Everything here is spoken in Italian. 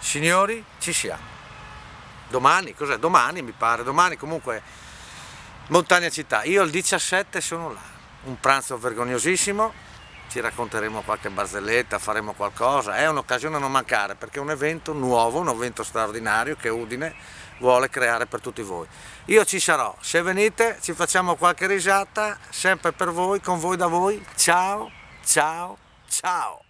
Signori, ci siamo. Domani, cos'è? Domani mi pare, domani comunque Montagna Città. Io il 17 sono là, un pranzo vergognosissimo, ci racconteremo qualche barzelletta, faremo qualcosa, è un'occasione a non mancare perché è un evento nuovo, un evento straordinario che Udine vuole creare per tutti voi. Io ci sarò, se venite ci facciamo qualche risata, sempre per voi, con voi, da voi. Ciao, ciao, ciao!